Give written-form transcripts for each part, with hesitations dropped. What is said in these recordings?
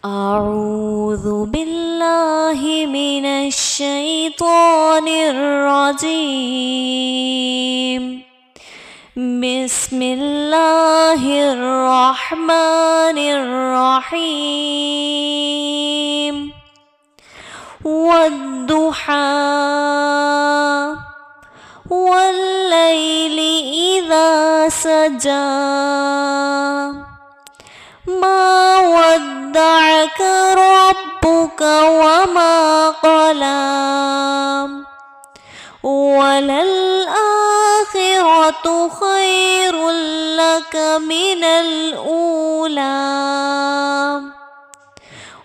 أعوذ بالله من الشيطان الرجيم. بسم الله الرحمن الرحيم. والضحى والليل إذا سجى ما ودعك ربك وما قلى وللآخرة خير لك من الأولى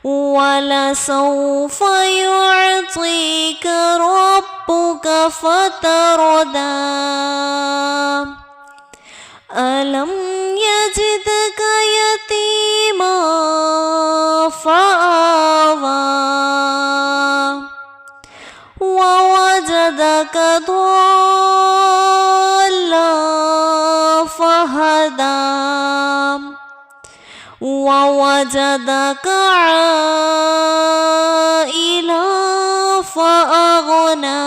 ولسوف يعطيك ربك فترضى ألم يجدك يتيما فآوى ووجدك ضالا فهدى ووجدك عائلا فأغنى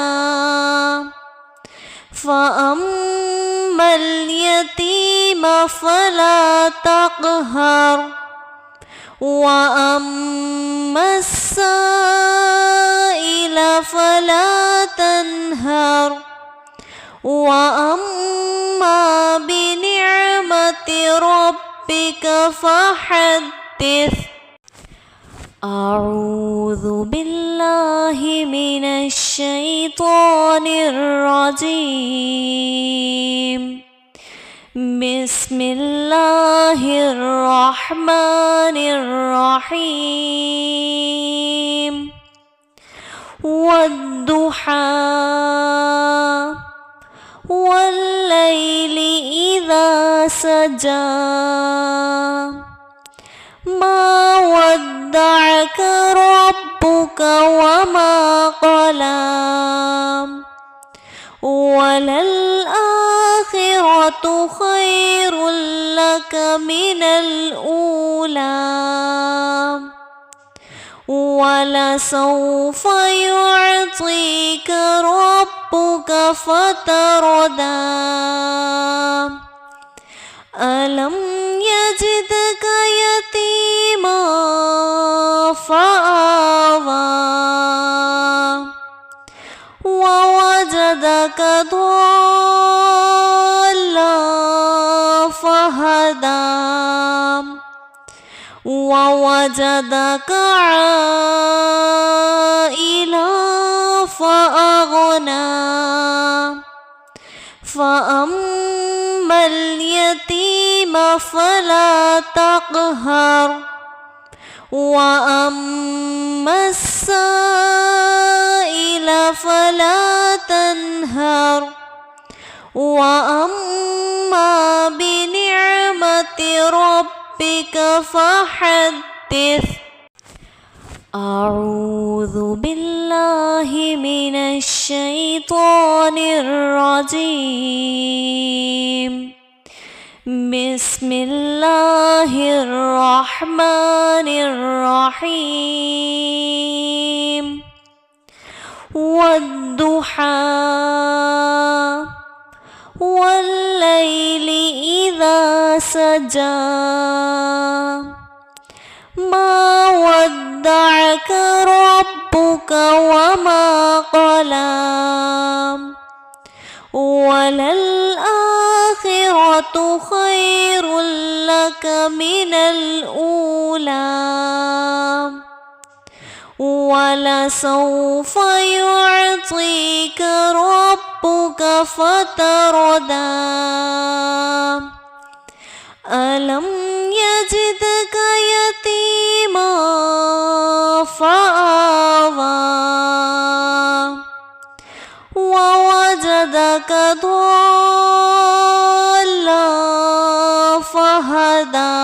فأما اليتيم فلا تقهر وأما السائل فلا تنهر وأما بنعمة ربك فحدث. أعوذ بالله من الشيطان الرجيم. بسم الله الرحمن الرحيم. والضحى والليل إذا سجى ما ودعك ربك وما قلى وللآخرة خير لك من الأولى ولسوف يعطيك ربك فترضى ألم يجدك يتيما فآوى ووجدك ضالا فهدى ووجدك عائلا فأغنى فأما اليتيم فلا تقهر وأما السائل فلا تنهر وأما بنعمة ربك فحدث. أعوذ بالله من الشيطان الرجيم. بسم الله الرحمن الرحيم. والضحى والليل إذا سجى ما ودعك ربك وما قلى وللآخرة خير لك من الأولى ولسوف يعطيك ربك فترضى ألم يجدك يتيما فآوى ووجدك ضالا فهدى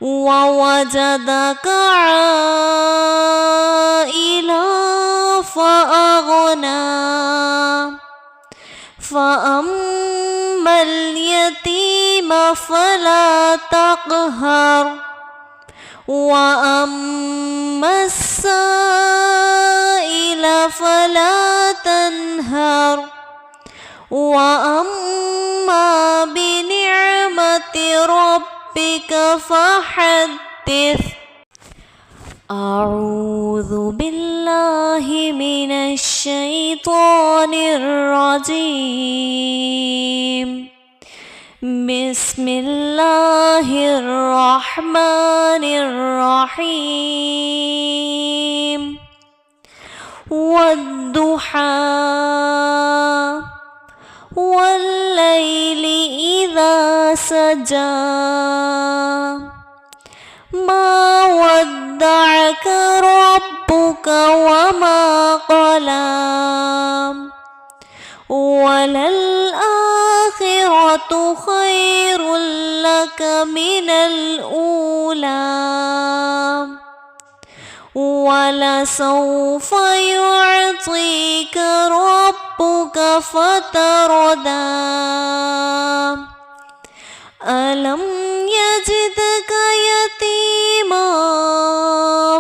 ووجدك عائلا فأغنى فأما اليتيم فلا تقهر وأما السائل فلا تنهر وأما بنعمة ربك فحدث. أعوذ بالله من الشيطان الرجيم. بسم الله الرحمن الرحيم. والضحى والليل إذا سجى ما ودعك ربك وما قلى وللآخرة خير لك من الأولى ولسوف يعطيك ربك فترضى. ألم يجدك يتيما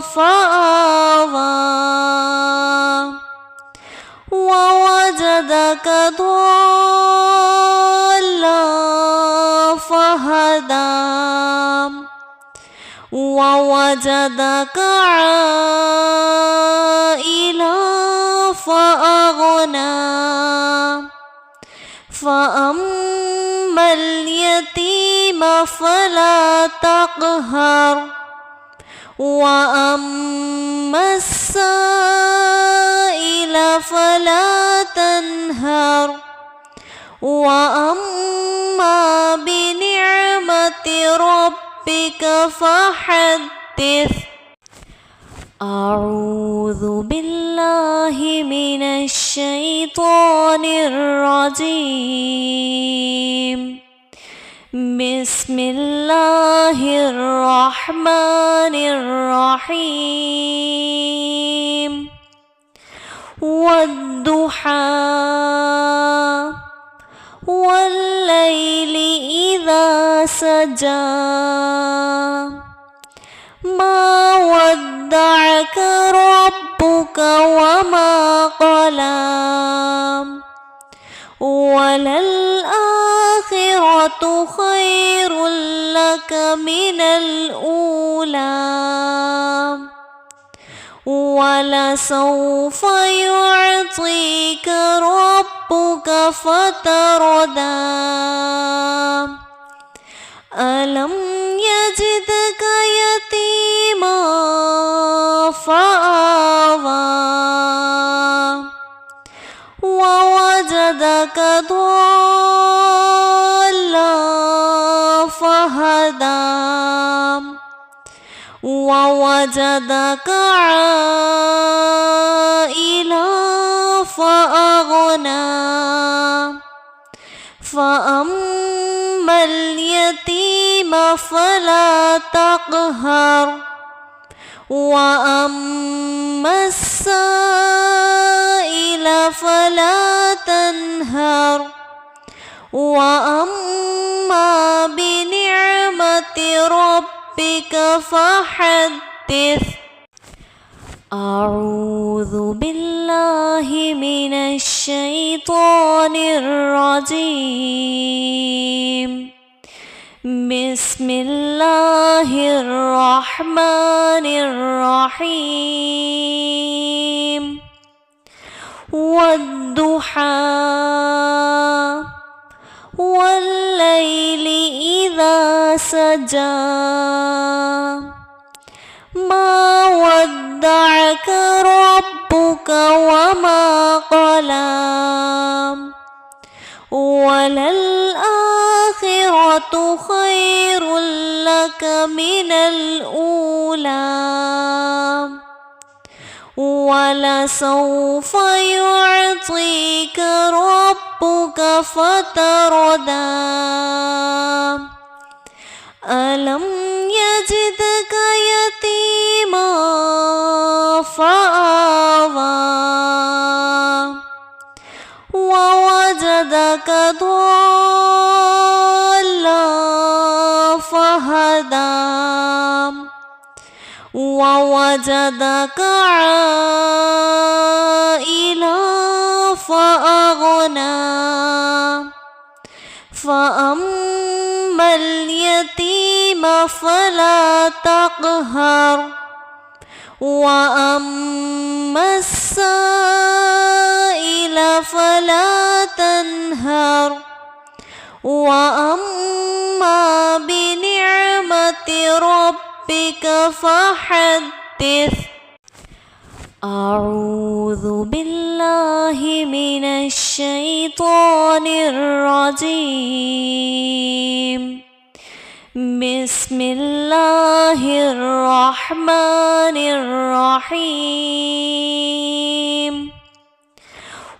فآوى ووجدك ضالا فهدى ووجدك عائلا فأغنى فأما اليتيم فلا تقهر وأما السائل فلا تنهر وأما بنعمة ربك فحدث. أعوذ بالله من الشيطان الرجيم. بسم الله الرحمن الرحيم. والضحى والليل إذا سجى ما ودعك ربك وما قلى وللآخرة خير لك من الأولى ولسوف يعطيك ربك فترضى. ألم يجدك يتيما فآوى ووجدك ضالا فهدى ووجدك عائلا فأغنى فأما اليتيم فلا تقهر وأما السائل فلا تنهر وأما بنعمة ربك فحدث. أعوذ بالله من الشيطان الرجيم. بسم الله الرحمن الرحيم. والضحى والليل إذا سجى ما ودعك ربك وما قلى وللآخرة خير لك من الأولى ولسوف يعطيك ربك فترضى. ألم يجدك يتيما فآوى ووجدك ضالا فهدى ووجدك عائلا فأغنى فأما اليتيم فلا تقهر وأما السائل فلا تنهر وأما بنعمة ربك فحدث. أعوذ بالله من الشيطان الرجيم. بسم الله الرحمن الرحيم.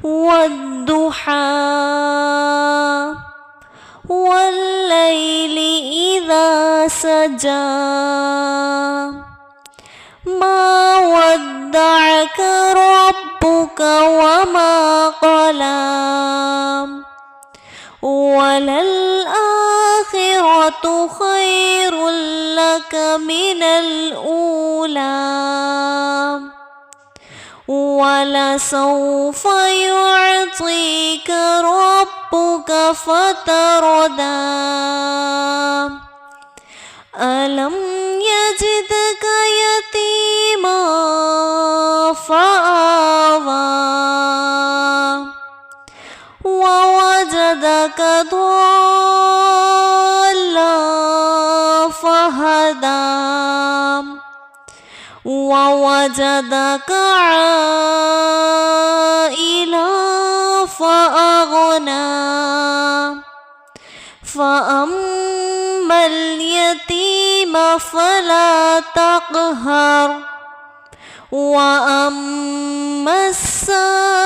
والضحى والليل إذا سجى ما ودعك ربك وما قلى وللآخرة خير لك من الأولى ولسوف يعطيك ربك فترضى. ألم يجدك يتيما فآوى ووجدك ضالا فهدى ووجدك عائلا فأغنى فأما اليتيم فلا تقهر وأما السائل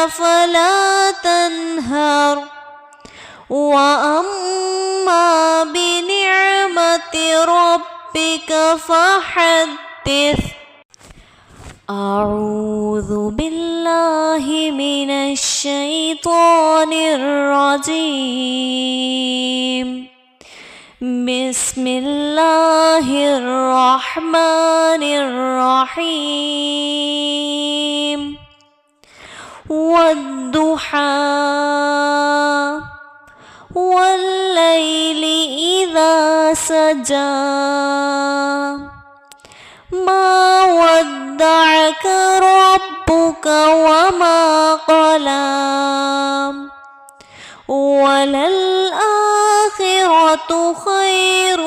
فلا تنهر وأما بنعمة ربك فحدث. أعوذ بالله من الشيطان الرجيم. بسم الله الرحمن الرحيم. والضحى والليل إذا سجى ما ودعك ربك وما قلى وللآخرة خير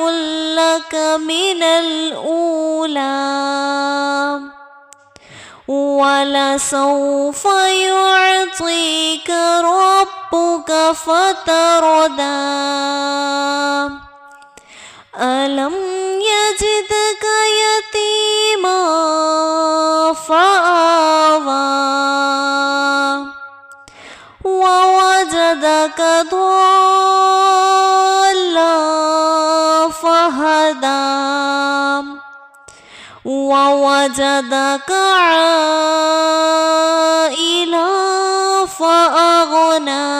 لك من الأولى ولسوف يعطيك ربك فترضى. ألم يجدك يتيما فآوى ووجدك ضالا فهدى ووجدك عائلا فأغنى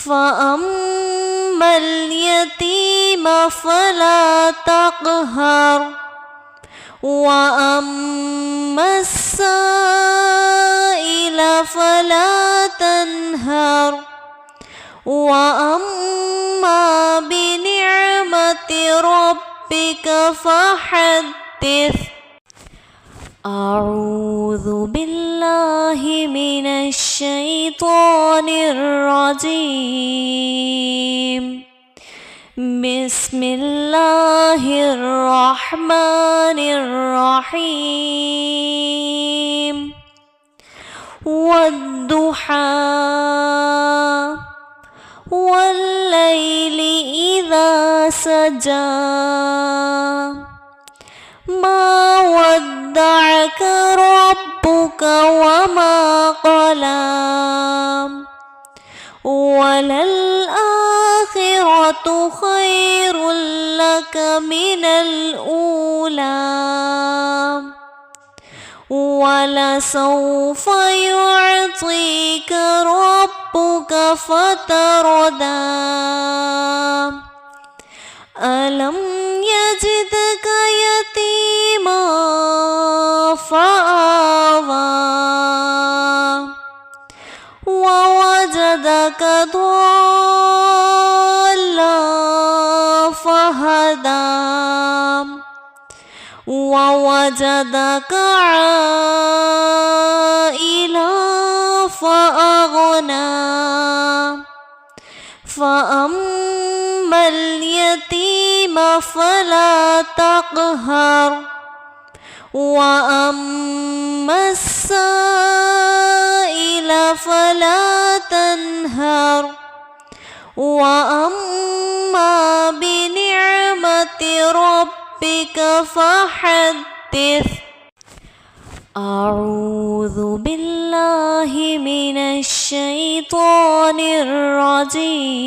فأما اليتيم فلا تقهر وأما السائل فلا تنهر وأما بنعمة ربك فحدث. أعوذ بالله من الشيطان الرجيم. بسم الله الرحمن الرحيم. والضحى والليل إذا سجى ما ودعك ربك وما قلى وللآخرة خير لك من الأولى ولسوف يعطيك ربك فترضى. ألم يجدك يتيما فآوى ووجدك ضالا فهدى ووجدك عائلا فأغنى فأما اليتيم فلا تقهر وأما السائل فلا تنهر وأما بنعمة ربك فحدث. أعوذ بالله من الشيطان الرجيم.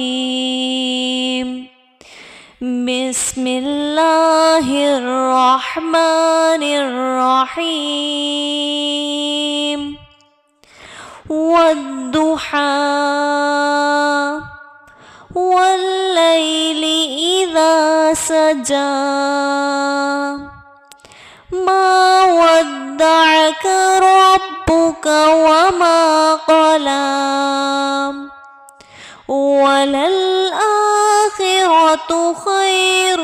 بسم الله الرحمن الرحيم. والضحى والليل إذا سجى ما ودعك ربك وما قلى وللآخرة خير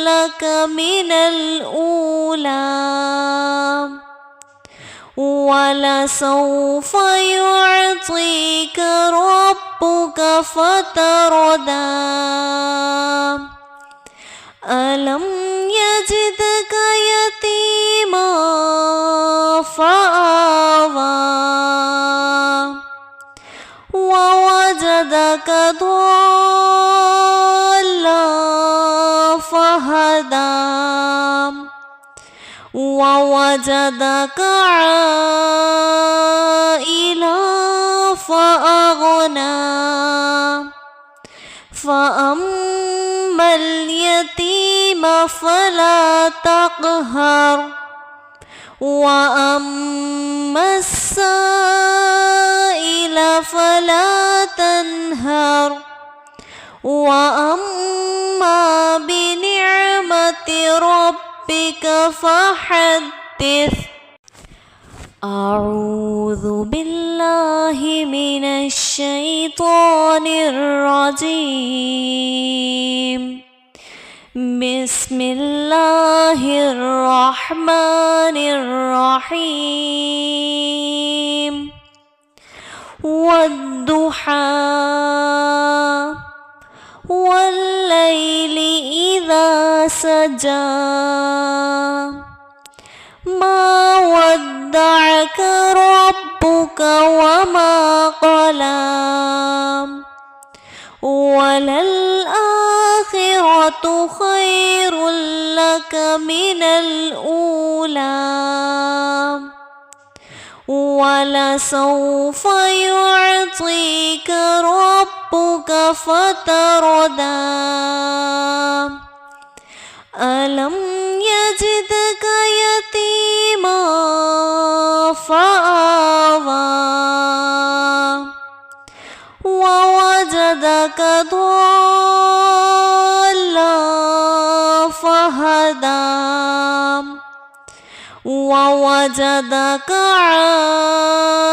لك من الأولى ولسوف يعطيك ربك فترضى. ألم يجدك يتيما فآوى ووجدك ضالا فهدى ووجدك عائلا فأغنى فأما اليتيم فلا تقهر وأما السائل فلا تنهر وأما بنعمة ربك فحدث. أعوذ بالله من الشيطان الرجيم. بسم الله الرحمن الرحيم. والضحى والليل إذا سجى ما ودعك ربك وما قلى وللآخرة خير لك من الأولى ولسوف يعطيك ربك فترضى. ألم يجدك يتيما فآوى ووجدك ضالا فهدى ووجدك عائلا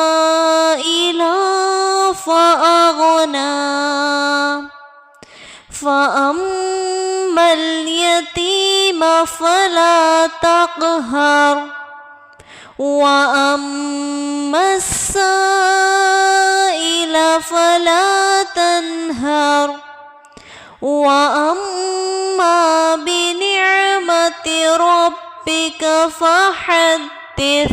فأغنى فأما اليتيم فلا تقهر وأما السائل فلا تنهر وأما بنعمة ربك فحدث.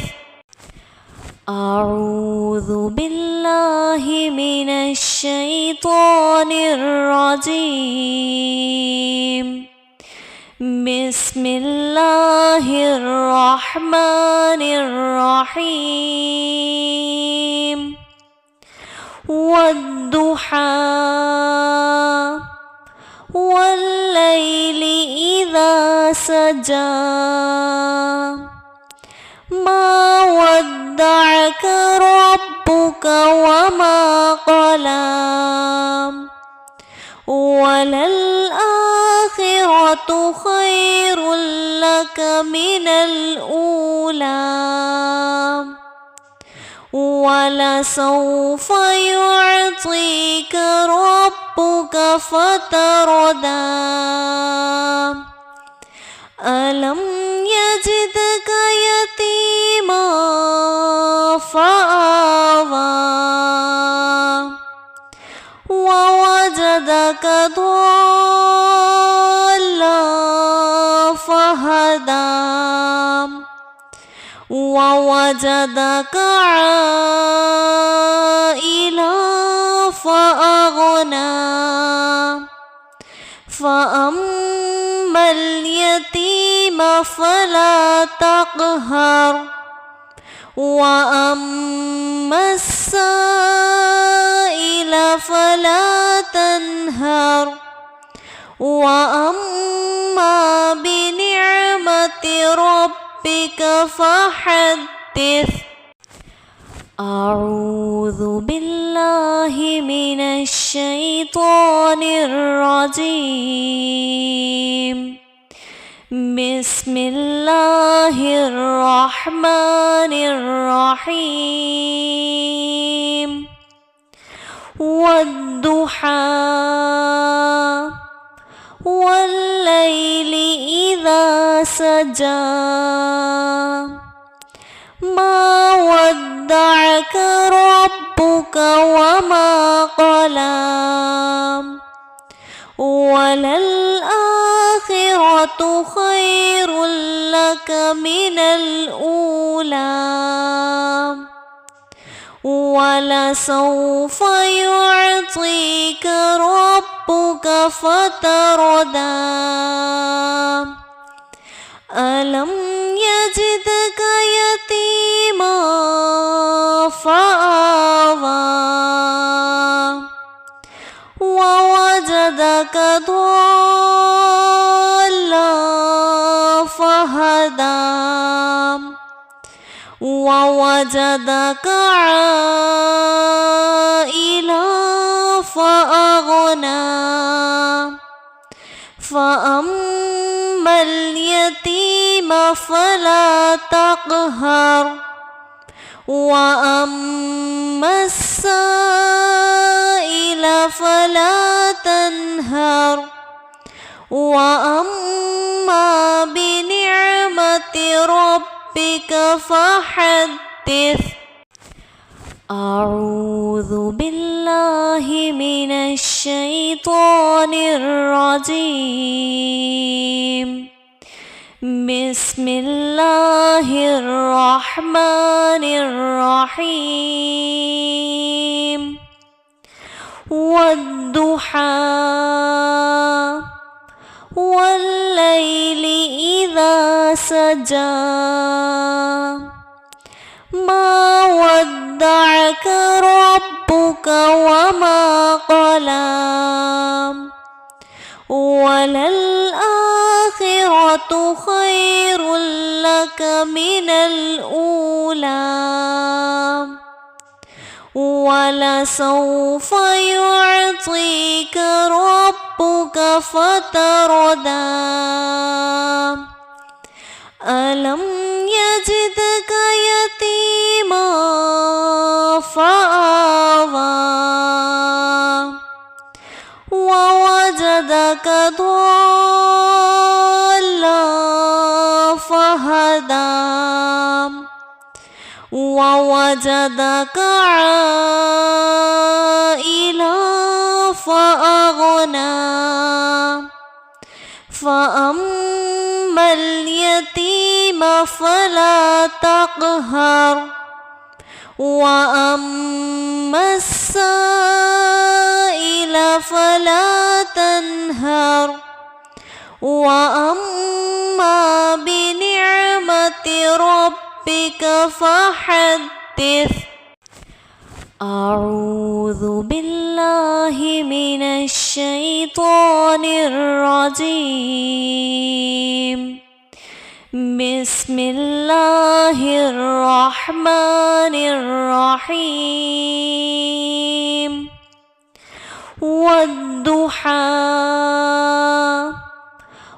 أعوذ بالله من الشيطان الرجيم. بسم الله الرحمن الرحيم. والضحى والليل إذا سجى ما ودعك ربك وما قلى وللآخرة خير لك من الأولى ولسوف يعطيك ربك فترضى ألم يجدك يتيما فآوى ووجدك ضالا فهدى ووجدك عائلا فأغنى فأما اليتيم فلا تقهر وأما السائل فلا تنهر وأما بنعمة ربك فحدث أعوذ بالله من الشيطان الرجيم بسم الله الرحمن الرحيم والضحى والليل إذا سجى ما ودعك ربك وما قلى وللآخرة خير لك من الأولى ولسوف يعطيك ربك فترضى ألم يجدك يتيما فآوى ووجدك ضالا فهدى ووجدك عائلا فأغنى فأما اليتيم فلا تقهر وأما السائل فلا تنهر وأما بنعمة ربك فحدث أعوذ بالله من الشيطان الرجيم بسم الله الرحمن الرحيم والضحى والليل إذا سجى ما ودعك ربك وما قلى وللآخرة خير لك من الأولى ولسوف يعطيك ربك فترضى ألم يجدك يتيما فآوى ووجدك ضالا فهدى ووجدك عائلا فأغنى فأما اليتيم فلا تقهر وأما السائل فلا تنهر وأما بنعمة ربك فحدث أعوذ بالله من الشيطان الرجيم بسم الله الرحمن الرحيم والضحى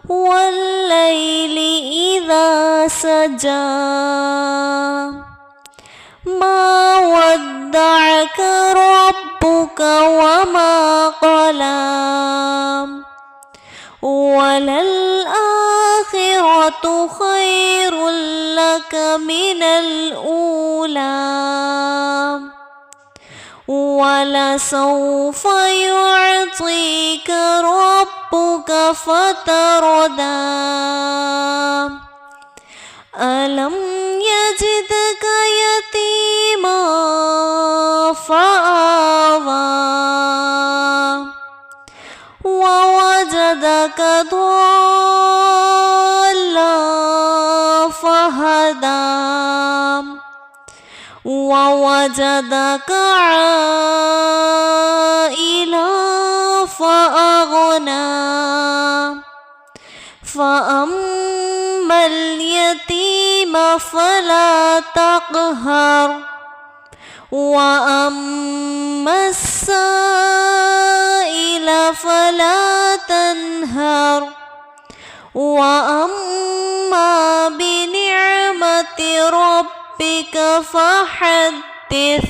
والليل إذا سجى ما ودعك ربك وما قلى وللآخرة خير لك من الأولى ولسوف يعطيك ربك فترضى ألم يجدك يتيما فآوى ووجدك ضالا فهدى ووجدك عائلا فأغنى فأما اليتيم فلا تقهر وأما السائل فلا تنهر وأما بنعمة ربك فحدث